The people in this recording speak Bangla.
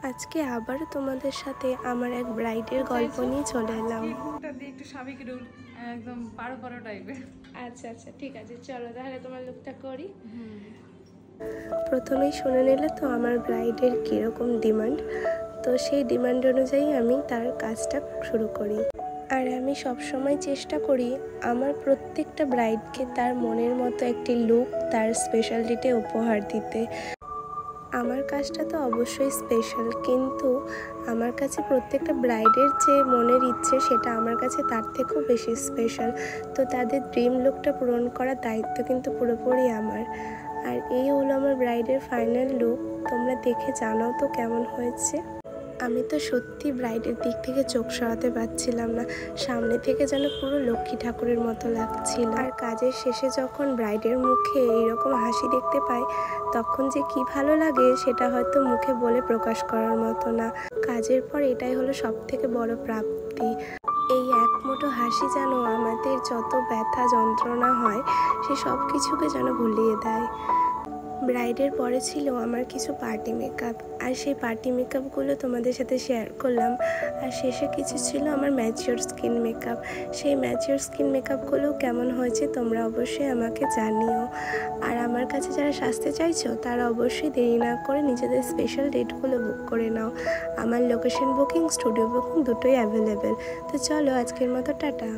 আজকে আবারও তোমাদের সাথে আমার এক ব্রাইডের গল্প নিয়ে চলে এলাম। একটু স্বাভাবিক রূপ, একদম পারো পারো টাইপের। আচ্ছা আচ্ছা, ঠিক আছে, চলো তাহলে তোমার লুকটা করি। প্রথমেই শুনে নিলে তো আমার ব্রাইডের কীরকম ডিমান্ড, তো সেই ডিমান্ড অনুযায়ী আমি তার কাজটা শুরু করি। আর আমি সবসময় চেষ্টা করি আমার প্রত্যেকটা ব্রাইডকে তার মনের মতো একটি লুক, তার স্পেশালিটি উপহার দিতে। আমার কাজটা তো অবশ্যই স্পেশাল, কিন্তু আমার কাছে প্রত্যেকটা ব্রাইডের যে মনের ইচ্ছে সেটা আমার কাছে তার থেকেও বেশি স্পেশাল। তো তাদের ড্রিম লুকটা পূরণ করার দায়িত্ব কিন্তু পুরোপুরি আমার। আর এই হলো আমার ব্রাইডের ফাইনাল লুক। তোমরা দেখে জানাও তো কেমন হয়েছে। আমি তো সত্যি ব্রাইডের দিক থেকে চোখ সরাতে পারছিলাম না। সামনে থেকে যেন পুরো লক্ষ্মী ঠাকুরের মতো লাগছিল। আর কাজের শেষে যখন ব্রাইডের মুখে এইরকম হাসি দেখতে পাই, তখন যে কি ভালো লাগে সেটা হয়তো মুখে বলে প্রকাশ করার মতো না। কাজের পর এটাই হলো সব থেকে বড় প্রাপ্তি। এই এক মুঠো হাসি যেন আমাদের যত ব্যথা যন্ত্রণা হয় সে সব কিছুকে যেন ভুলিয়ে দেয়। ব্রাইডের পরে ছিল আমার কিছু পার্টি মেকআপ, আর সেই পার্টি মেকআপগুলো তোমাদের সাথে শেয়ার করলাম। আর শেষে কিছু ছিল আমার ম্যাচিওর স্কিন মেকআপ। সেই ম্যাচিওর স্কিন মেকআপগুলো কেমন হয়েছে তোমরা অবশ্যই আমাকে জানিও। আর আমার কাছে যারা সাজতে চাইছো তারা অবশ্যই দেরি না করে নিজেদের স্পেশাল ডেটগুলো বুক করে নাও। আমার লোকেশন বুকিং, স্টুডিও বুকিং দুটোই অ্যাভেলেবেল। তো চলো আজকের মতো টাটা।